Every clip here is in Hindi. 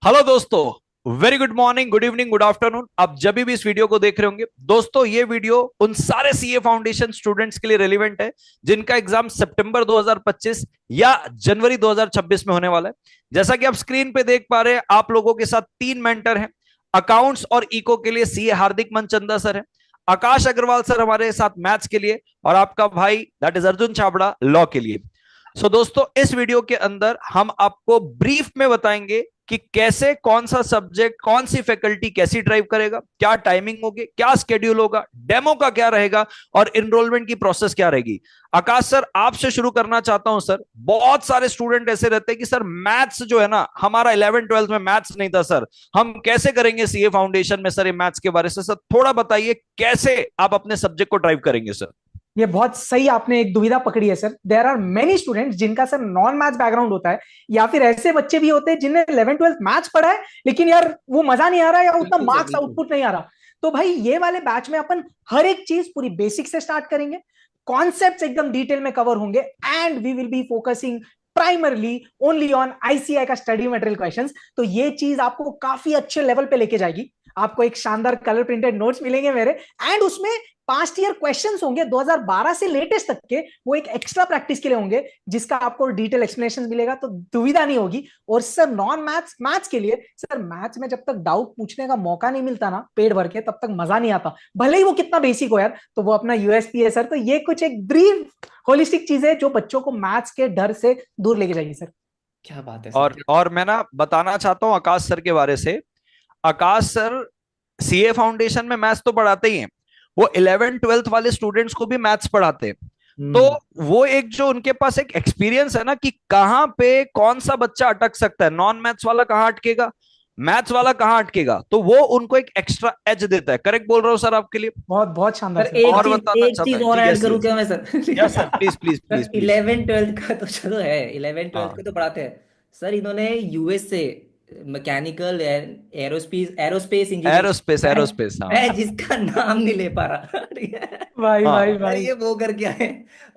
हेलो दोस्तों, very good morning, good evening, good afternoon. आप जब भी इस वीडियो को देख रहे होंगे दोस्तों, ये वीडियो उन सारे सीए फाउंडेशन स्टूडेंट्स के लिए रेलिवेंट है जिनका एग्जाम सितंबर 2025 या जनवरी 2026 में होने वाला है। जैसा कि आप स्क्रीन पे देख पा रहे हैं, आप लोगों के साथ तीन मेंटर हैं। अकाउंट्स और इको के लिए सीए हार्दिक मनचंदा सर है, आकाश अग्रवाल सर हमारे साथ मैथ्स के लिए, और आपका भाई that is Arjun Chhabra law के लिए। दोस्तों, इस वीडियो के अंदर हम आपको ब्रीफ में बताएंगे कि कैसे, कौन सा सब्जेक्ट, कौन सी फैकल्टी कैसी ड्राइव करेगा, क्या टाइमिंग होगी, क्या स्केड्यूल होगा, डेमो का क्या रहेगा और इनरोलमेंट की प्रोसेस क्या रहेगी। आकाश सर, आपसे शुरू करना चाहता हूं। सर, बहुत सारे स्टूडेंट ऐसे रहते हैं कि सर मैथ्स जो है ना, हमारा 11 12 में मैथ्स नहीं था सर, हम कैसे करेंगे सीए फाउंडेशन में। सर, ये मैथ्स के बारे से सर थोड़ा बताइए, कैसे आप अपने सब्जेक्ट को ड्राइव करेंगे सर। ये बहुत सही आपने एक दुविधा पकड़ी है sir. There are many students जिनका सर नॉन मैथ्स बैकग्राउंड होता है, या फिर ऐसे बच्चे भी होते हैं जिन्हें 11 12 मैथ्स पढ़ा है लेकिन यार वो मजा नहीं आ रहा या उतना बिल्कुल सर, मार्क्स बिल्कुल। आउटपुट नहीं आ रहा। तो भाई ये वाले बैच में अपन हर एक चीज पूरी बेसिक से स्टार्ट करेंगे। कॉन्सेप्ट्स एकदम डिटेल में कवर होंगे and we will be focusing primarily only on ICI का स्टडी मटेरियल क्वेश्चंस। तो ये चीज आपको काफी अच्छे लेवल पे लेके जाएगी। आपको एक शानदार कलर प्रिंटेड नोट्स मिलेंगे मेरे, एंड उसमें पास्ट ईयर क्वेश्चंस होंगे 2012 से लेटेस्ट तक के, वो एक एक्स्ट्रा प्रैक्टिस के लिए होंगे जिसका आपको डिटेल एक्सप्लेनेशन मिलेगा, तो दुविधा नहीं होगी। और सर नॉन मैथ्स मैथ्स के लिए, सर मैथ्स में जब तक डाउट पूछने का मौका नहीं मिलता ना पेट भर के, तब तक मजा नहीं आता, भले ही वो कितना बेसिक हो यार, तो वो अपना यूएसपी है सर। तो ये कुछ एक ब्रीफ होलिस्टिक चीज है जो बच्चों को मैथ्स के डर से दूर लेके जाएगी सर। क्या बात है सर, और क्या। और मैं ना बताना चाहता हूं आकाश सर के बारे से। आकाश सर सीए फाउंडेशन में मैथ्स तो पढ़ाते ही हैं, वो 11 12 वाले स्टूडेंट्स को भी मैथ्स पढ़ाते हैं। तो हम्म। वो एक जो उनके पास एक एक्सपीरियंस है ना कि कहाँ पे कौन सा बच्चा अटक सकता है, नॉन मैथ्स वाला कहाँ अटकेगा, मैथ्स वाला कहाँ अटकेगा, तो वो उनको एक एक्स्ट्रा एज देता है। करेक्ट बोल रहा हूँ सर आपके लिए? बहुत बहुत शानदार सर सर। एक और चीज बताना एक चाहता चीज है और जी? ऐड यस करूं यस। क्या मैं sir? Yes sir, please please please sir please. 11 12 का तो चलो है, 11 12 हाँ। का तो पढ़ाते हैं। सर इन्होंने यूएस से mechanical aerospace aerospace engineering. Aerospace, मैं एरोस्पेस, हाँ। मैं जिसका नाम नहीं ले पा रहा। ठीक है भाई भाई हाँ। सर, भाई। ये वो करके आए।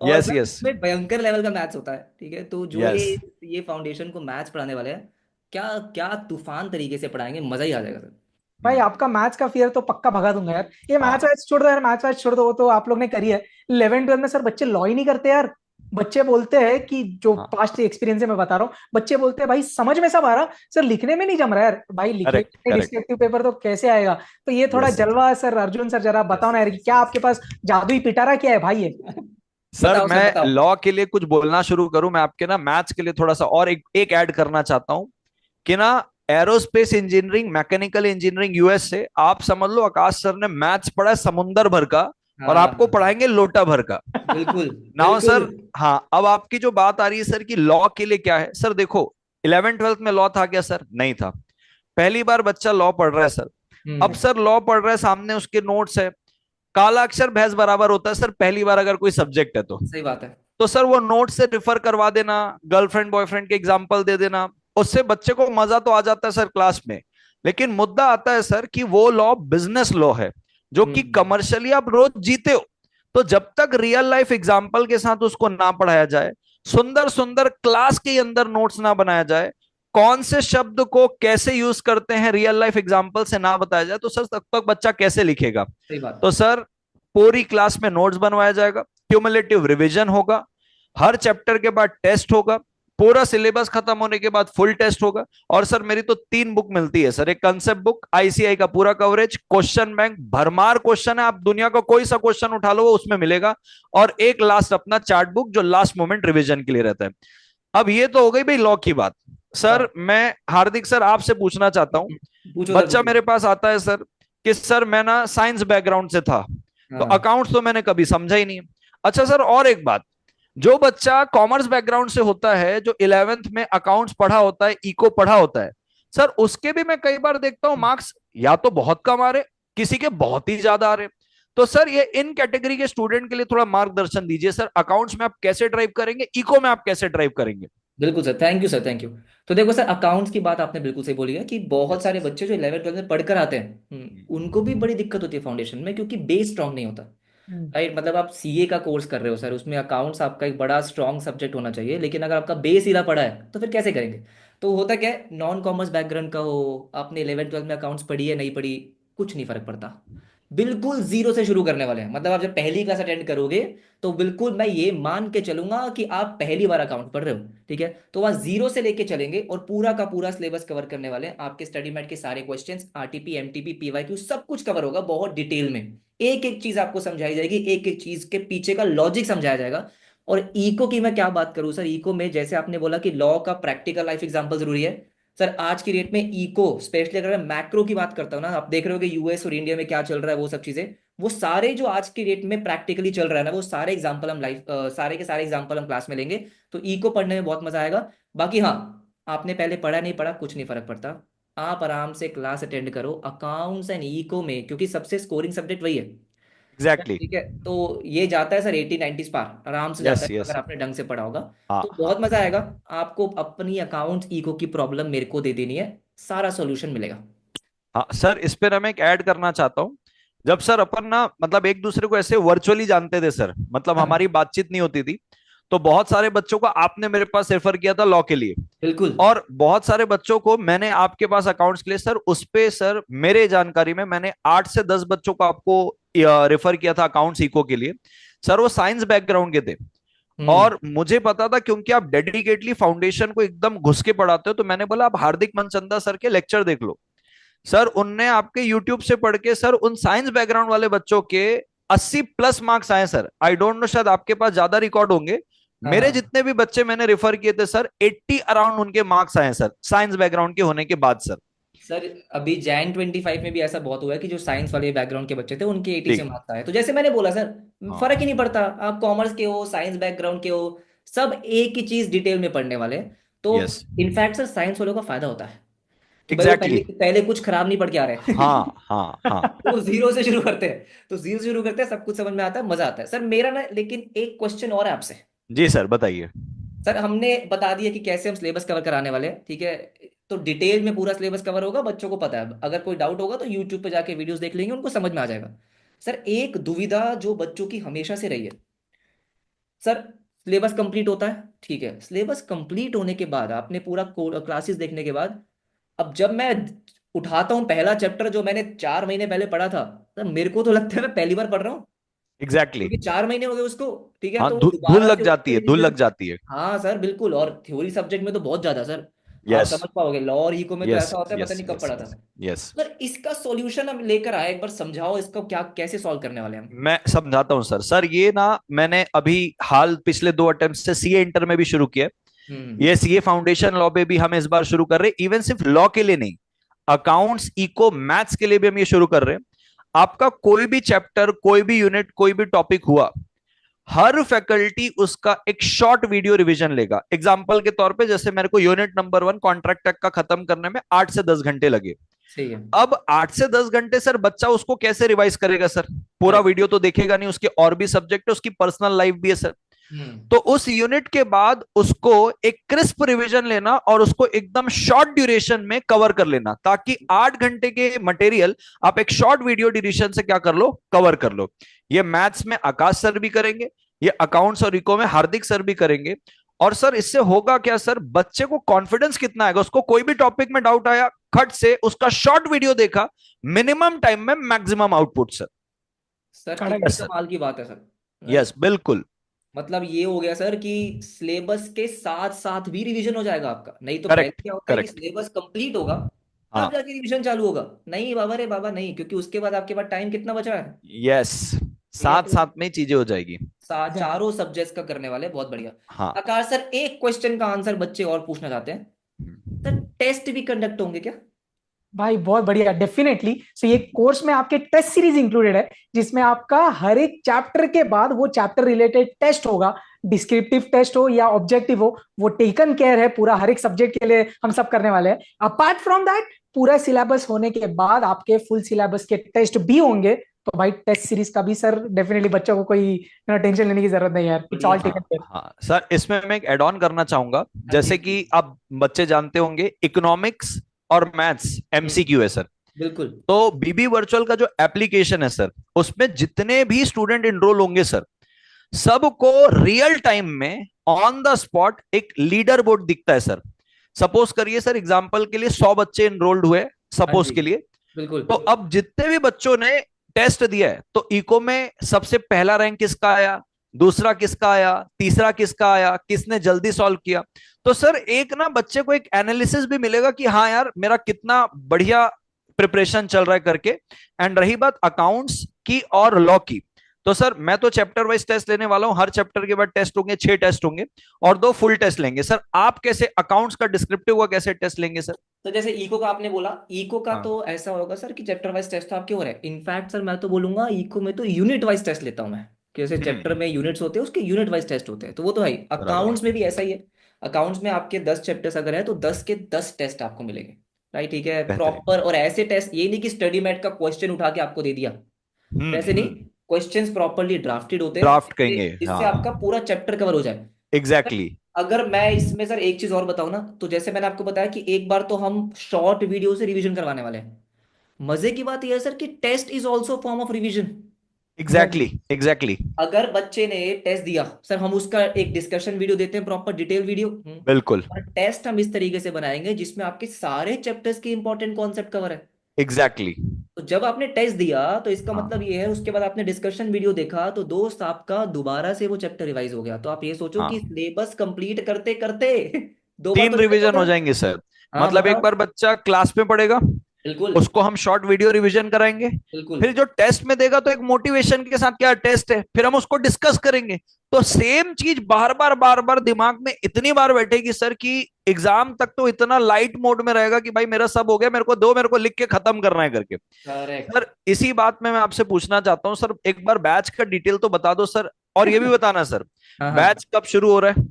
और यस सर यस। इसमें भयंकर लेवल का मैथ्स होता है। ठीक है, तो जो यस। ये फाउंडेशन को मैथ्स पढ़ाने वाले हैं, क्या क्या तूफान तरीके से पढ़ाएंगे, मजा ही आ जाएगा सर। भाई आपका मैथ्स का फियर तो पक्का भगा दूंगा यार। ये मैथ्स हाँ। वैथ्स छोड़ दो यार, मैथ्स वैथ्स छोड़ दो, वो तो आप लोग ने करी है। 11 12 में सर बच्चे लॉ ही नहीं करते यार। बच्चे बोलते हैं कि जो हाँ। पास्ट एक्सपीरियंस है मैं बता रहा हूँ, बच्चे बोलते हैं भाई समझ में सब आ रहा, सर लिखने में नहीं जम रहा यार। भाई करेक्ट लिखेगा करेक्ट। डिस्क्रिप्टिव पेपर तो कैसे आएगा। तो ये थोड़ा यस यस। जलवा है सर। अर्जुन सर जरा यस बताओ ना यार कि यस क्या यस। आपके पास जादुई पिटारा क्या है भाई ये। सर, बताओ सर, मैं बताओ। लॉ के लिए कुछ बोलना शुरू करूं, मैं आपके ना मैथ्स के लिए थोड़ा सा और एक ऐड करना चाहता हूं कि ना, aerospace engineering, mechanical engineering US से, आप समझ लो आकाश सर ने मैथ्स पढ़ा है समुंदर भर का, और हाँ, आपको पढ़ाएंगे लोटा भर का। बिल्कुल नाउ बिल्कुल। सर, हाँ, अब आपकी जो बात आ रही है सर कि लॉ के लिए क्या है, सर देखो, 11 12 में लॉ था क्या सर? नहीं था। पहली बार बच्चा लॉ पढ़ रहा है सर। अब हम्म। सर लॉ पढ़ रहा है, सामने उसके नोट्स है, काला अक्षर भैंस बराबर होता है सर पहली बार अगर कोई सब्जेक्ट है तो। सही बात है। तो सर वो नोट से रिफर करवा देना, गर्लफ्रेंड बॉयफ्रेंड के एग्जाम्पल दे देना, उससे बच्चे को मजा तो आ जाता है सर क्लास में। लेकिन मुद्दा आता है सर कि वो लॉ बिजनेस लॉ है जो कि हम्म। कमर्शियली आप रोज जीते हो। तो जब तक रियल लाइफ एग्जाम्पल के साथ उसको ना पढ़ाया जाए, सुंदर सुंदर क्लास के अंदर नोट्स ना बनाया जाए, कौन से शब्द को कैसे यूज करते हैं रियल लाइफ एग्जाम्पल से ना बताया जाए, तो सर तब तक बच्चा कैसे लिखेगा। सही बात। तो सर पूरी क्लास में नोट्स बनवाया जाएगा, क्यूमुलेटिव रिवीजन होगा, हर चैप्टर के बाद टेस्ट होगा, पूरा सिलेबस खत्म होने के बाद फुल टेस्ट होगा। और सर मेरी तो तीन बुक मिलती है सर, एक कंसेप्ट बुक, आईसीआई का पूरा कवरेज, क्वेश्चन बैंक, भरमार क्वेश्चन है, आप दुनिया का कोई सा क्वेश्चन उठा लो वो उसमें मिलेगा, और एक लास्ट अपना चार्ट बुक जो लास्ट मोमेंट रिवीजन के लिए रहता है। अब ये तो हो गई भाई लॉ की बात। सर हाँ। मैं हार्दिक सर आपसे पूछना चाहता हूं, पूछो सर, बच्चा पूछो। मेरे पास आता है सर कि सर मैं ना साइंस बैकग्राउंड से था, तो हाँ। अकाउंट्स तो मैंने कभी समझा ही नहीं। अच्छा सर, और एक बात, जो बच्चा कॉमर्स बैकग्राउंड से होता है, जो 11th में अकाउंट्स पढ़ा होता है, इको पढ़ा होता है, सर उसके भी मैं कई बार देखता हूं मार्क्स या तो बहुत कम आ रहे, किसी के बहुत ही ज्यादा आ रहे। तो सर ये इन कैटेगरी के स्टूडेंट के लिए थोड़ा मार्गदर्शन दीजिए सर, अकाउंट्स में आप कैसे ड्राइव करेंगे, इको में आप कैसे ड्राइव करेंगे। बिल्कुल sir, thank you sir, thank you. तो देखो सर, अकाउंट्स की बात आपने बिल्कुल सही बोली है कि बहुत यस सारे यस। बच्चे जो 11 12 में पढ़कर आते हैं, उनको भी बड़ी दिक्कत होती है फाउंडेशन में, क्योंकि बेस स्ट्रांग नहीं होता। राइट, मतलब आप सीए का कोर्स कर रहे हो सर, उसमें अकाउंट्स आपका एक बड़ा स्ट्रॉन्ग सब्जेक्ट होना चाहिए, लेकिन अगर आपका बेस हिला पड़ा है तो फिर कैसे करेंगे? तो होता क्या है, नॉन कॉमर्स बैकग्राउंड का हो, आपने 11th 12th में अकाउंट्स पढ़ी है नहीं पढ़ी, कुछ नहीं फर्क पड़ता। बिल्कुल जीरो से शुरू करने वाले हैं, मतलब आप जब पहली क्लास अटेंड करोगे तो बिल्कुल मैं ये मान के चलूंगा कि आप पहली बार अकाउंट पढ़ रहे हो, ठीक है? तो वहाँ जीरो से लेके चलेंगे और पूरा का पूरा सिलेबस कवर करने वाले हैं। आपके स्टडी मैट के सारे क्वेश्चंस, आरटीपी, एमटीपी, पीवाईक्यू, सब कुछ कवर होगा बहुत डिटेल में। एक एक चीज आपको समझाई जाएगी, एक एक चीज के पीछे का लॉजिक समझाया जाएगा। और इको की मैं क्या बात करूं सर, इको में जैसे आपने बोला कि लॉ का प्रैक्टिकल लाइफ एग्जांपल जरूरी है, सर आज की डेट में इको स्पेशली अगर मैं मैक्रो की बात करता हूँ ना, आप देख रहे हो कि यूएस और इंडिया में क्या चल रहा है, वो सब चीजें, वो सारे जो आज की डेट में प्रैक्टिकली चल रहा है ना, वो सारे एग्जाम्पल हम लाइफ सारे के सारे एग्जाम्पल हम क्लास में लेंगे। तो इको पढ़ने में बहुत मजा आएगा। बाकी हाँ, आपने पहले पढ़ा नहीं पढ़ा कुछ नहीं फर्क पड़ता, आप आराम से क्लास अटेंड करो अकाउंट्स एंड इको में, क्योंकि सबसे स्कोरिंग सब्जेक्ट वही है सर, एग्जैक्टली। ठीक है? तो ये जाता है सर 80 90 पार आराम से जाता यस है यस। अगर आपने ढंग से पढ़ा होगा। हाँ तो हाँ बहुत मजा आएगा। आपको अपनी अकाउंट इको की प्रॉब्लम मेरे को दे देनी है, सारा सॉल्यूशन मिलेगा। हाँ सर, इस पे ना मैं एक ऐड करना चाहता हूँ। जब सर अपन ना मतलब एक दूसरे को ऐसे वर्चुअली जानते थे सर, मतलब हमारी हाँ, बातचीत नहीं होती थी, तो बहुत सारे बच्चों को आपने मेरे पास रेफर किया था लॉ के लिए, बिल्कुल। और बहुत सारे बच्चों को मैंने आपके पास अकाउंट्स के लिए सर, उस पे सर मेरे जानकारी में मैंने 8 से 10 बच्चों को आपको रेफर किया था अकाउंट्स इको के लिए। सर वो साइंस बैकग्राउंड के थे, हम्म। और मुझे पता था क्योंकि आप डेडिकेटली फाउंडेशन को एकदम घुस के पढ़ाते हो, तो मैंने बोला आप हार्दिक मनचंदा सर के लेक्चर देख लो। सर उनने आपके यूट्यूब से पढ़ के सर उन साइंस बैकग्राउंड वाले बच्चों के 80+ मार्क्स आए सर। आई डोंट नो, शायद आपके पास ज्यादा रिकॉर्ड होंगे। हाँ मेरे हाँ जितने भी बच्चे मैंने रेफर किए थे सर, 80 अराउंड उनके मार्क्स आए सर, साइंस बैकग्राउंड के होने के बाद सर। सर, अभी जैन 25 में भी ऐसा बहुत हुआ है कि जो साइंस वाले बैकग्राउंड के बच्चे थे उनके 80 से ठीक। मार्क्स आए। तो जैसे मैंने बोला सर, हाँ। फर्क ही नहीं पड़ता आप कॉमर्स के हो साइंस बैकग्राउंड के हो, सब एक ही चीज डिटेल में पढ़ने वाले हैं। तो यस। इनफैक्ट सर साइंस वालों का फायदा होता है कि भाई वो एग्जैक्टली। पहले पहले कुछ खराब नहीं पढ़ के आ रहे हैं। हाँ हाँ हाँ। वो जीरो से शुरू करते हैं, तो जीरो से शुरू करते हैं, सब कुछ समझ में आता है, मजा आता है। सर मेरा ना लेकिन एक क्वेश्चन और है आपसे। जी सर बताइए। सर हमने बता दिया कि कैसे हम सिलेबस कवर कराने वाले हैं, ठीक है? तो डिटेल में पूरा सिलेबस कवर होगा, बच्चों को पता है, अगर कोई डाउट होगा तो यूट्यूब पे जाके वीडियोस देख लेंगे, उनको समझ में आ जाएगा। सर एक दुविधा जो बच्चों की हमेशा से रही है, सर सिलेबस कंप्लीट होता है, ठीक है, सिलेबस कंप्लीट होने के बाद आपने पूरा क्लासेस देखने के बाद, अब जब मैं उठाता हूँ पहला चैप्टर जो मैंने 4 महीने पहले पढ़ा था, सर मेरे को तो लगता है मैं पहली बार पढ़ रहा हूँ, एग्जैक्टली। क्योंकि 4 महीने हो गए उसको, ठीक है? हाँ, तो वो धूल दोबारा लग से जाती उसके है, धूल रिवीजन। लग जाती है। हाँ सर बिल्कुल, और थ्योरी सब्जेक्ट में तो बहुत ज्यादा सर, आप यस समझ पाओगे, लॉ और इको में तो यस ऐसा होता है यस पता नहीं कब यस पढ़ा था। Yes yes. सर इसका सॉल्यूशन हम लेकर आए, एक बार समझाओ इसको क्या कैसे सॉल्व करने वाले हैं हम। मैं समझाता हूँ सर। सर ये ना मैंने अभी हाल पिछले 2 अटेम्प्ट से सीए इंटर में भी शुरू किया है। हम्म। ये सीए फाउंडेशन लॉ पे भी हम इस बार शुरू कर रहे हैं, इवन सिर्फ लॉ के लिए नहीं, अकाउंट्स इको मैथ्स के लिए भी हम ये शुरू कर रहे हैं। आपका कोई भी चैप्टर, कोई भी यूनिट, कोई भी टॉपिक हुआ, हर फैकल्टी उसका एक शॉर्ट वीडियो रिवीजन लेगा। एग्जांपल के तौर पे जैसे मेरे को यूनिट नंबर 1 कॉन्ट्रैक्ट टैक्स का खत्म करने में 8 से 10 घंटे लगे। सही है। अब 8 से 10 घंटे सर बच्चा उसको कैसे रिवाइज करेगा सर? पूरा करेक्ट। वीडियो तो देखेगा नहीं, उसके और भी सब्जेक्ट है, उसकी पर्सनल लाइफ भी है सर। हम्म। तो उस यूनिट के बाद उसको एक क्रिस्प रिवीजन लेना और उसको एकदम शॉर्ट ड्यूरेशन में कवर कर लेना, ताकि 8 घंटे के मटेरियल आप एक शॉर्ट वीडियो ड्यूरेशन से क्या कर लो, कवर कर लो। ये मैथ्स में आकाश सर भी करेंगे, ये अकाउंट्स और इको में हार्दिक सर भी करेंगे। और सर इससे होगा क्या सर, बच्चे को कॉन्फिडेंस कितना आएगा, उसको कोई भी टॉपिक में डाउट आया, खट से उसका शॉर्ट वीडियो देखा, मिनिमम टाइम में maximum output sir. Sir correct. कितनी यस सर। कमाल की बात है सर, राइट? यस बिल्कुल। मतलब ये हो गया सर कि सिलेबस के साथ साथ भी रिवीजन हो जाएगा आपका, नहीं तो पहले करेक्ट क्या होता है कि करेक्ट। सिलेबस कंप्लीट होगा तब हाँ। जाके रिवीजन चालू होगा। नहीं बाबा रे बाबा नहीं, क्योंकि उसके बाद आपके पास टाइम कितना बचा है, यस, ठीक है? साथ तो साथ में चीजें हो जाएगी। चारों सब्जेक्ट्स का करने वाले, बहुत बढ़िया। हाँ। आकाश सर एक क्वेश्चन का आंसर बच्चे और पूछना चाहते हैं, सर टेस्ट भी कंडक्ट होंगे क्या? भाई बहुत बढ़िया, डेफिनेटली। सो ये कोर्स में आपके टेस्ट सीरीज इंक्लूडेड है, जिसमें आपका हर एक चैप्टर के बाद वो चैप्टर रिलेटेड टेस्ट होगा। डिस्क्रिप्टिव टेस्ट हो या ऑब्जेक्टिव हो, वो टेकन केयर है पूरा, हर एक सब्जेक्ट के लिए हम सब करने वाले हैं। अपार्ट फ्रॉम दैट, पूरा सिलेबस होने के बाद आपके फुल सिलेबस के टेस्ट भी होंगे। तो भाई टेस्ट सीरीज का भी सर डेफिनेटली बच्चों को कोई टेंशन लेने की जरूरत नहीं है यार, इट्स ऑल बढ़िया। हाँ टेकन केयर। हाँ सर, इसमें मैं एक एड ऑन करना चाहूंगा। हाँ जी, जैसे हाँ कि जी। आप बच्चे जानते होंगे इकोनॉमिक्स और मैथ्स हम्म। एमसीक्यू है सर। बिल्कुल। तो बीबी वर्चुअल का जो एप्लीकेशन है सर, उसमें जितने भी स्टूडेंट इनरोल होंगे सर, सबको रियल टाइम में ऑन द स्पॉट एक लीडर बोर्ड दिखता है सर। सपोज करिए सर, एग्जांपल के लिए 100 बच्चे इनरोल्ड हुए, हाँ सपोज जी। के लिए। बिल्कुल। तो अब जितने भी बच्चों ने टेस्ट दिया है, तो इको में सबसे पहला रैंक किसका आया, दूसरा किसका आया, तीसरा किसका आया, किसने जल्दी सॉल्व किया। तो सर एक ना बच्चे को एक एनालिसिस भी मिलेगा कि हाँ यार मेरा कितना बढ़िया प्रिपरेशन चल रहा है करके। एंड रही बात अकाउंट्स की और लॉ की, तो सर मैं तो चैप्टर वाइज टेस्ट लेने वाला हूं, हर चैप्टर के बाद टेस्ट होंगे, 6 टेस्ट होंगे और 2 फुल टेस्ट लेंगे। सर आप कैसे अकाउंट्स का डिस्क्रिप्टिव का कैसे टेस्ट लेंगे सर? तो जैसे इको का आपने बोला, इको का हाँ। तो ऐसा होगा सर कि चैप्टर वाइज टेस्ट तो आपके हो रहे हैं। इनफैक्ट सर मैं तो बोलूंगा इको में तो यूनिट वाइज टेस्ट लेता हूं मैं, कि जैसे चैप्टर में यूनिट्स होते हैं उसके यूनिट वाइज टेस्ट होते हैं, तो वो तो है। बराबर। अकाउंट्स में भी ऐसा ही है। अकाउंट्स में आपके 10 चैप्टर्स अगर है तो 10 के 10 टेस्ट आपको मिलेंगे। राइट, ठीक है, बेहतरीन। प्रॉपर। और ऐसे टेस्ट, ये नहीं कि स्टडी मैट का क्वेश्चन उठा के आपको दे दिया, वैसे नहीं। हम्म। क्वेश्चंस प्रॉपरली ड्राफ्टेड होते हैं ड्राफ्ट जिससे कहेंगे, जिससे हाँ। आपका पूरा चैप्टर कवर हो जाए। एग्जैक्टली। अगर मैं इसमें सर एक चीज और बताऊं ना, तो जैसे मैंने आपको बताया कि एक बार तो हम शॉर्ट वीडियो से रिवीजन करवाने वाले हैं। मजे की बात यह है सर कि test is also form of revision. Exactly exactly. अगर बच्चे ने टेस्ट दिया सर, हम उसका एक डिस्कशन वीडियो देते हैं, प्रॉपर डिटेल वीडियो। बिल्कुल। और टेस्ट हम इस तरीके से बनाएंगे जिसमें आपके सारे चैप्टर्स के इंपॉर्टेंट कॉन्सेप्ट कवर है। एग्जैक्टली। तो जब आपने टेस्ट दिया तो इसका मतलब हाँ ये है, उसके बाद आपने डिस्कशन वीडियो देखा तो दोस्त आपका दोबारा से वो चैप्टर रिवाइज हो गया। तो आप ये सोचो कि हाँ। सिलेबस कंप्लीट करते करते 2 बार तो तीन रिवाइज हो रिवीजन हो गया। जाएंगे सर। हाँ मतलब एक बताओ। बार बच्चा क्लास में पढ़ेगा, बिल्कुल। उसको हम शॉर्ट वीडियो रिवीजन कराएंगे, बिल्कुल। फिर जो टेस्ट में देगा तो एक मोटिवेशन के साथ क्या टेस्ट है, फिर हम उसको डिस्कस करेंगे। तो सेम चीज बार बार दिमाग में इतनी बार बैठेगी सर कि एग्जाम तक तो इतना लाइट मोड में रहेगा कि भाई मेरा सब हो गया, मेरे को दो, मेरे को लिख के खत्म करना है करके। करेक्ट। सर इसी बात में मैं आपसे पूछना चाहता हूँ सर, एक बार बैच का डिटेल तो बता दो सर, और ये भी बताना सर हाँ हाँ। बैच कब शुरू हो रहा है।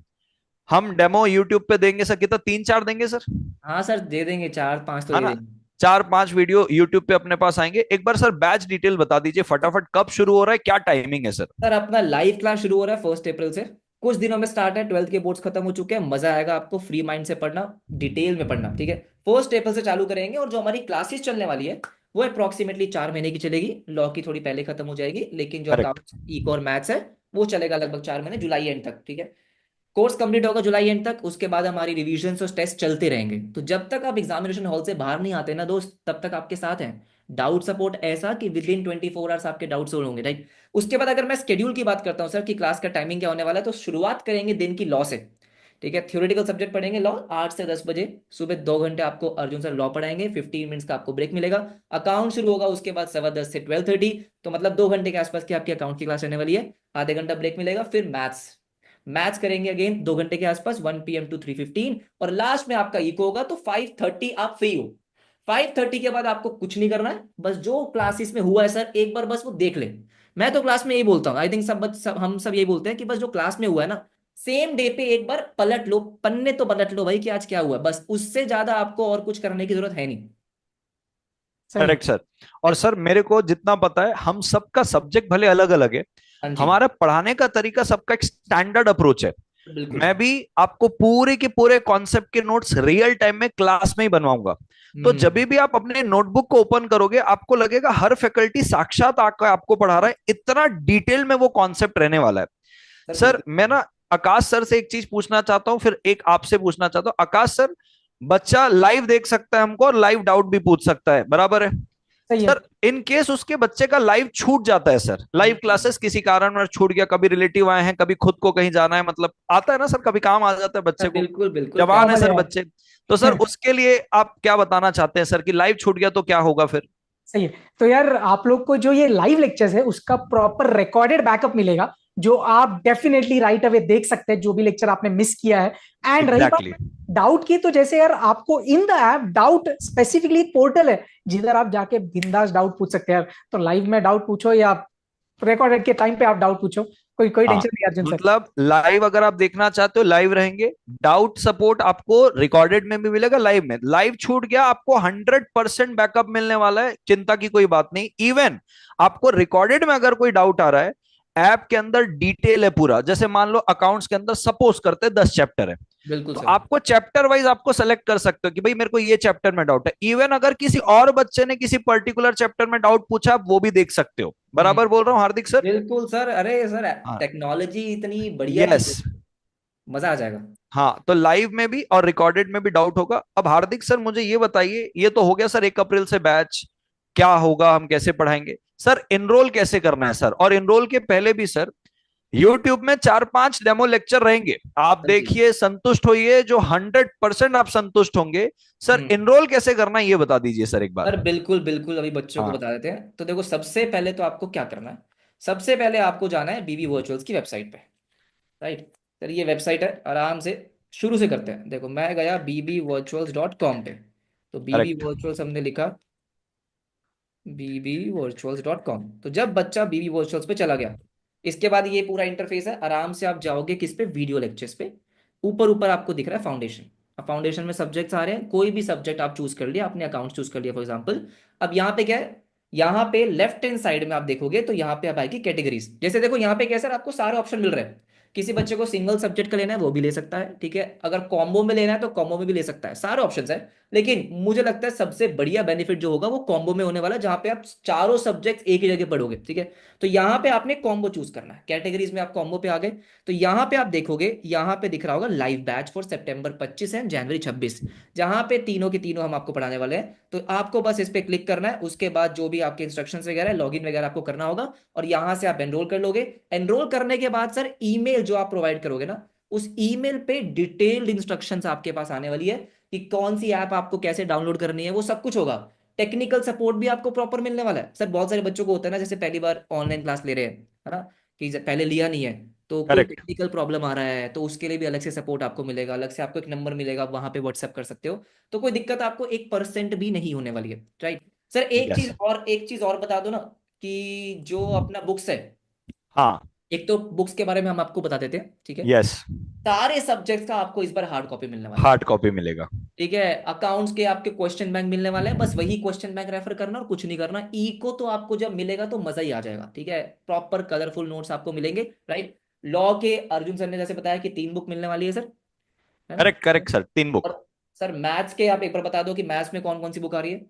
हम डेमो यूट्यूब पे देंगे सर, कितना 3-4 देंगे सर? हाँ सर, दे देंगे 4-5 तो है दे ना? देंगे। 4-5 वीडियो यूट्यूब पे अपने पास आएंगे। एक बार सर बैच डिटेल बता दीजिए फटाफट, कब शुरू हो रहा है, क्या टाइमिंग है सर? सर अपना लाइव क्लास शुरू हो रहा है 1 अप्रैल से। कुछ दिनों में स्टार्ट है, 12th के बोर्ड्स खत्म हो चुके हैं, मजा आएगा आपको फ्री माइंड से पढ़ना, डिटेल में पढ़ना, ठीक है। 1 अप्रैल से चालू करेंगे और जो हमारी क्लासेस चलने वाली है वो अप्रोक्सीमेटली 4 महीने की चलेगी। लॉ की थोड़ी पहले खत्म हो जाएगी, लेकिन जो करेक्ट। अकाउंट्स, इको और मैथ्स है वो चलेगा लगभग 4 महीने, जुलाई एंड तक, ठीक है। कोर्स कंप्लीट होगा जुलाई एंड तक, उसके बाद हमारी रिवीजन और टेस्ट चलते रहेंगे। तो जब तक आप एग्जामिनेशन हॉल से बाहर नहीं आते ना दोस्त, तब तक आपके साथ हैं। डाउट सपोर्ट ऐसा कि विद इन 24 आवर्स आपके डाउट सोल्व होंगे, राइट। उसके बाद अगर मैं स्केड्यूल की बात करता हूँ सर कि क्लास का टाइमिंग क्या होने वाला है, तो शुरुआत करेंगे दिन की लॉ से, ठीक है। थ्योरेटिकल सब्जेक्ट पढ़ेंगे लॉ 8 से 10 बजे सुबह, 2 घंटे आपको अर्जुन सर लॉ पढ़ाएंगे, 15 मिनट्स का आपको ब्रेक मिलेगा। अकाउंट शुरू होगा उसके बाद 10:15 से 12:30, तो मतलब 2 घंटे के आसपास की आपकी अकाउंट की क्लास रहने वाली है। आधे घंटा ब्रेक मिलेगा, फिर मैथ्स। मैथ्स करेंगे अगेन 2 घंटे के आसपास, 1 PM to 3:15, और लास्ट में आपका इको होगा तो 5:30 आप फ्री हो। 5:30 के बाद आपको कुछ नहीं करना है, बस जो क्लासेस में हुआ है सर एक बार बस वो देख ले। मैं तो क्लास में यही बोलता हूँ, आई थिंक हम सब यही बोलते हैं कि बस जो क्लास में हुआ है ना, सेम डे पे एक बार पलट लो, पन्ने तो पलट लो भाई कि आज क्या हुआ है, बस उससे ज्यादा आपको और कुछ करने की जरूरत है नहीं। सही है। Correct sir. और सर मेरे को जितना पता है, हम सबका सब्जेक्ट भले अलग अलग है, हाँ जी। हमारा पढ़ाने का तरीका सबका एक स्टैंडर्ड अप्रोच है। बिल्कुल। मैं भी आपको पूरे के पूरे कॉन्सेप्ट के नोट्स रियल टाइम में क्लास में ही बनवाऊंगा। तो जब हम्म। भी आप अपने नोटबुक को ओपन करोगे, आपको लगेगा हर फैकल्टी साक्षात आकर आपको पढ़ा रहा है, इतना डिटेल में वो कॉन्सेप्ट रहने वाला है। सर सर बिल्कुल। मैं ना आकाश सर से एक चीज पूछना चाहता हूँ, फिर एक आपसे पूछना चाहता हूँ। आकाश सर, बच्चा लाइव देख सकता है हमको और लाइव डाउट भी पूछ सकता है, बराबर है? सही है। सर इन केस उसके बच्चे का लाइव छूट जाता है सर, लाइव हम्म। क्लासेस किसी कारणवश छूट गया, कभी रिलेटिव आए हैं, कभी खुद को कहीं जाना है, मतलब आता है ना सर, कभी काम आ जाता है बच्चे सर को, बिल्कुल बिल्कुल जवान है कॉमन सर है। बच्चे। तो सर उसके लिए आप क्या बताना चाहते हैं सर, कि लाइव छूट गया तो क्या होगा फिर? सही है। तो यार आप लोग को जो ये लाइव लेक्चर्स है उसका प्रॉपर रिकॉर्डेड बैकअप मिलेगा, जो आप डेफिनेटली राइट अवे देख सकते हैं, जो भी लेक्चर आपने मिस किया है। एंड रही एग्जैक्टली। बात डाउट की, तो जैसे यार आपको in the app doubt specifically portal है जिधर आप जाके बिंदास डाउट पूछ सकते हैं यार। तो लाइव में डाउट पूछो या रिकॉर्डेड के टाइम पे आप डाउट पूछो, कोई कोई हाँ, टेंशन नहीं अर्जुन सर। मतलब लाइव अगर आप देखना चाहते हो लाइव रहेंगे, डाउट सपोर्ट आपको रिकॉर्डेड में भी मिलेगा, लाइव में। लाइव छूट गया आपको 100% बैकअप मिलने वाला है, चिंता की कोई बात नहीं। इवन आपको रिकॉर्डेड में अगर कोई डाउट आ रहा है, ऐप के अंदर डिटेल है पूरा। जैसे मान लो अकाउंट्स के अंदर सपोज करते हैं 10 चैप्टर है, बिल्कुल तो सर। आपको चैप्टर वाइज आपको सेलेक्ट कर सकते हो कि भाई मेरे को ये चैप्टर में डाउट है। इवन अगर किसी और बच्चे ने किसी पर्टिकुलर चैप्टर में डाउट पूछा, आप वो भी देख सकते हो। बराबर बोल रहा हूँ हार्दिक सर? बिल्कुल सर, अरे सर हाँ। टेक्नोलॉजी इतनी बढ़िया चीज यस। है, मजा आ जाएगा। हाँ, तो लाइव में भी और रिकॉर्डेड में भी डाउट होगा। अब हार्दिक सर मुझे ये बताइए, ये तो हो गया सर 1 अप्रैल से बैच, क्या होगा, हम कैसे पढ़ाएंगे सर, इनरोल कैसे करना है सर? और इनरोल के पहले भी सर यूट्यूब में 4-5 डेमो लेक्चर रहेंगे, आप हाँ जी। देखिए, संतुष्ट होइए, जो 100% आप संतुष्ट होंगे। सर हम्म। इनरोल कैसे करना है ये बता दीजिए सर एक बार। सर बिल्कुल बिल्कुल, अभी बच्चों को हाँ। बता देते हैं। तो देखो, सबसे पहले तो आपको क्या करना है, सबसे पहले आपको जाना है बीबी वर्चुअल्स की वेबसाइट पे। राइट सर, ये वेबसाइट है, आराम से शुरू से करते हैं। देखो मैं गया bbvirtuals.com पे, तो बीबी करेक्ट। वर्चुअल्स हमने लिखा, bbvirtuals.com। तो जब बच्चा बीबी वर्चुअल्स पे चला गया, इसके बाद ये पूरा इंटरफेस है, आराम से आप जाओगे किस पे, वीडियो लेक्चर्स पे। ऊपर ऊपर आपको दिख रहा है फाउंडेशन। अब फाउंडेशन में सब्जेक्ट्स आ रहे हैं, कोई भी सब्जेक्ट आप चूज कर लिया, आपने अकाउंट चूज कर लिया फॉर एग्जांपल। अब यहाँ पे क्या है, यहाँ पे लेफ्ट हैंड साइड में आप देखोगे तो यहाँ पे आप आएगी कैटेगरीज। जैसे देखो यहाँ पे क्या है सर, आपको सारे ऑप्शन मिल रहे हैं। किसी बच्चे को सिंगल सब्जेक्ट का लेना है वो भी ले सकता है, ठीक है। अगर कॉम्बो में लेना है तो कॉम्बो में भी ले सकता है, सारे ऑप्शंस है। लेकिन मुझे लगता है सबसे बढ़िया बेनिफिट जो होगा वो कॉम्बो में होने वाला है, जहां पे आप चारों सब्जेक्ट एक ही जगह पढ़ोगे, ठीक है। तो यहाँ पे आपने कॉम्बो चूज करना है, कैटेगरीज में आप कॉम्बो पे आ गए। तो यहाँ पे आप देखोगे, यहाँ पे दिख रहा होगा live batch for September 25 and January 26, जहां पे तीनों के तीनों हम आपको पढ़ाने वाले हैं। तो आपको बस इस पे क्लिक करना है, उसके बाद जो भी आपके इंस्ट्रक्शंस वगैरह है, लॉगिन वगैरह आपको करना होगा, और यहाँ से आप एनरोल कर लोगे। एनरोल करने के बाद सर ईमेल जो आप प्रोवाइड करोगे ना, उस ईमेल पे डिटेल्ड इंस्ट्रक्शंस आपके पास आने वाली है कि कौन सी ऐप आपको कैसे डाउनलोड करनी है, वो सब कुछ होगा। टेक्निकल सपोर्ट भी आपको प्रॉपर मिलने वाला है। सर बहुत सारे बच्चों को होता है ना, जैसे पहली बार ऑनलाइन क्लास ले रहे हैं, है ना, कि पहले लिया नहीं है, तो कोई करेक्ट। टेक्निकल प्रॉब्लम आ रहा है, तो उसके लिए भी अलग से सपोर्ट आपको मिलेगा, अलग से आपको एक नंबर मिलेगा, वहां पे व्हाट्सएप कर सकते हो। तो कोई दिक्कत आपको 1% भी नहीं होने वाली है। Right sir, yes. एक चीज और बता दो ना, कि जो अपना बुक्स है, हाँ। एक तो बुक्स के बारे में हम आपको बता देते हैं, ठीक है। यस। सारे सब्जेक्ट्स का आपको इस बार हार्ड कॉपी मिलने वाला है, हार्ड कॉपी मिलेगा। ठीक है। अकाउंट्स के आपके क्वेश्चन बैंक मिलने वाले हैं, बस वही क्वेश्चन बैंक रेफर करना और कुछ नहीं करना। ई को तो आपको जब मिलेगा तो मजा ही आ जाएगा, ठीक है। प्रॉपर कलरफुल नोट्स आपको मिलेंगे। राइट, लॉ के अर्जुन सर ने जैसे बताया कि 3 बुक मिलने वाली है सर, है ना। Correct correct sir, 3 book. और सर मैथ्स के आप एक बार बता दो कि मैथ्स में कौन कौन सी बुक आ रही है।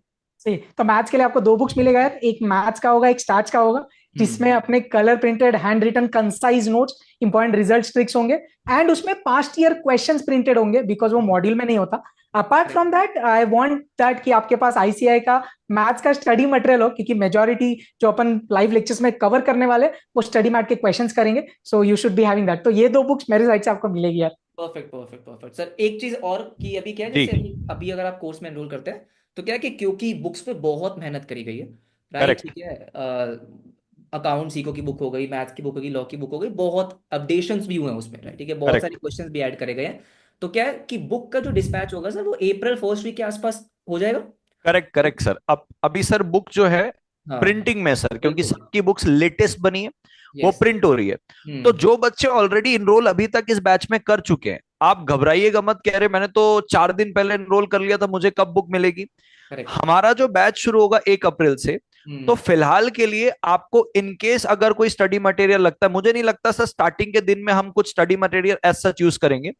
सही। तो मैथ्स के लिए आपको दो बुक्स मिलेगा यार, एक मैथ्स का होगा, एक स्टैट्स का होगा, जिसमें हम्म। अपने colour printed handwritten concise notes, important result tricks होंगे, एंड उसमें पास्ट ईयर क्वेश्चंस प्रिंटेड होंगे, बिकॉज वो मॉड्यूल में नहीं होता। Apart from that I want that कि आपके पास आईसीआई का मैथ्स का स्टडी मटेरियल हो, क्योंकि मेजोरिटी जो अपन लाइव लेक्चर्स में कवर करने वाले वो स्टडी मैट के क्वेश्चंस करेंगे। So you should be having that. तो ये दो बुक्स मेरे साइड से आपको मिलेगी यार। परफेक्ट परफेक्ट परफेक्ट सर, एक चीज और कि अभी क्या है, जी। जैसे अभी अभी अगर आप कोर्स में एनरोल करते हैं, तो क्या है कि क्योंकि बुक्स पे बहुत मेहनत करी गई है, राइट, करेक्ट। ठीक है। अकाउंट सीखो की बुक हो गई, मैथ्स की बुक हो गई, लॉ की बुक हो गई, बहुत अपडेशंस भी हुए हैं उसमें, राइट, ठीक है, बहुत सारे करेक्ट क्वेश्चंस भी ऐड करे गए हैं। तो क्या है कि बुक का जो डिस्पैच होगा सर, वो अप्रैल फर्स्ट वीक के आसपास हो जाएगा। Correct correct sir. अब अभी सर बुक जो है हाँ प्रिंटिंग में सर, क्योंकि बिल्कुल। सबकी बुक्स लेटेस्ट बनी है, वो यस। प्रिंट हो रही है। तो हम्म। जो बच्चे ऑलरेडी इनरोल अभी तक इस बैच में कर चुके हैं, आप घबराइएगा मत, कह रहे मैंने तो 4 दिन पहले इनरोल कर लिया था, मुझे कब बुक मिलेगी। करेक्ट। हमारा जो बैच शुरू होगा 1 अप्रैल से, तो हम्म। फिलहाल के लिए आपको इनकेस अगर कोई स्टडी मटेरियल लगता है, मुझे नहीं लगता सर स्टार्टिंग के दिन में हम कुछ study material as such use करेंगे,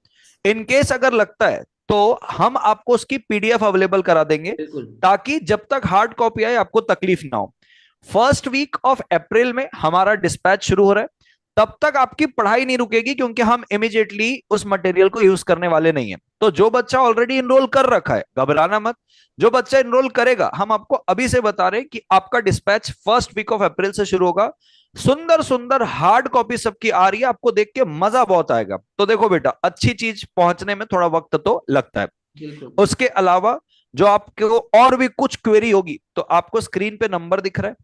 इनकेस अगर लगता है तो हम आपको उसकी पीडीएफ अवेलेबल करा देंगे, बिल्कुल। ताकि जब तक हार्ड कॉपी आए आपको तकलीफ ना हो। फर्स्ट वीक ऑफ अप्रैल में हमारा डिस्पैच शुरू हो रहा है, तब तक आपकी पढ़ाई नहीं रुकेगी, क्योंकि हम इमीडिएटली उस मटेरियल को यूज करने वाले नहीं है। तो जो बच्चा ऑलरेडी इनरोल कर रखा है घबराना मत, जो बच्चा इनरोल करेगा हम आपको अभी से बता रहे हैं कि आपका dispatch first week of April से शुरू होगा। सुंदर सुंदर हार्ड कॉपी सबकी आ रही है, आपको देख के मजा बहुत आएगा। तो देखो बेटा, अच्छी चीज पहुंचने में थोड़ा वक्त तो लगता है। बिल्कुल। उसके अलावा जो आपको और भी कुछ क्वेरी होगी, तो आपको स्क्रीन पे नंबर दिख रहा है,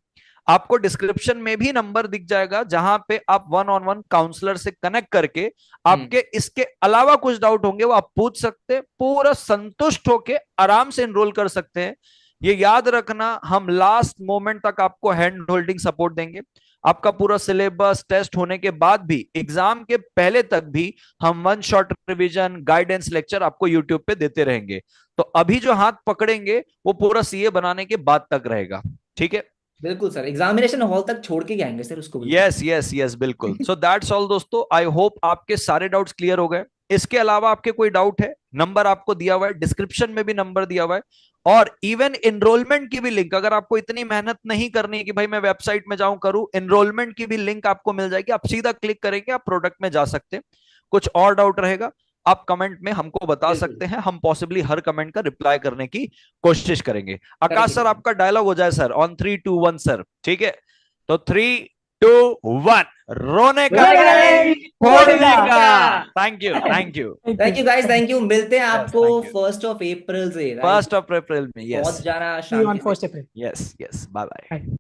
आपको डिस्क्रिप्शन में भी नंबर दिख जाएगा, जहां पे आप 1-on-1 काउंसलर से कनेक्ट करके हम्म। आपके इसके अलावा कुछ डाउट होंगे वो आप पूछ सकते हैं, पूरा संतुष्ट होके आराम से एनरोल कर सकते हैं। ये याद रखना, हम लास्ट मोमेंट तक आपको हैंड होल्डिंग सपोर्ट देंगे। आपका पूरा सिलेबस टेस्ट होने के बाद भी, एग्जाम के पहले तक भी, हम one shot revision guidance lecture आपको यूट्यूब पे देते रहेंगे। तो अभी जो हाथ पकड़ेंगे वो पूरा सीए बनाने के बाद तक रहेगा, ठीक है। बिल्कुल सर, एग्जामिनेशन हॉल तक छोड़ के आएंगे सर उसको, बिल्कुल। यस यस यस, बिल्कुल। सो दैट्स ऑल दोस्तों, आई होप आपके सारे डाउट्स क्लियर हो गए। इसके अलावा आपके कोई डाउट है, नंबर आपको दिया हुआ है, डिस्क्रिप्शन में भी नंबर दिया हुआ है, और इवन एनरोलमेंट की भी लिंक, अगर आपको इतनी मेहनत नहीं करनी कि भाई मैं वेबसाइट में जाऊं करूं, एनरोलमेंट की भी लिंक आपको मिल जाएगी, आप सीधा क्लिक करेंगे, आप प्रोडक्ट में जा सकते हैं। कुछ और डाउट रहेगा आप कमेंट में हमको बता बिल्कुल सकते हैं, हम पॉसिबली हर कमेंट का रिप्लाई करने की कोशिश करेंगे। आकाश करेंगे सर, करेंगे। आपका डायलॉग हो जाए सर, ऑन 3 2 1 सर, ठीक है? तो 3 2 1, रोने का रोने का नहीं, नहीं, फोड़ने फोड़ने का। का। Thank you, thank you. Thank you guys, thank you. मिलते हैं यस, आपको थैंक यू। 1 अप्रैल से, राइट? 1 अप्रैल में, यस। पहुंच जाना See you on शांति से। 1st April. Yes, yes, bye bye. Bye.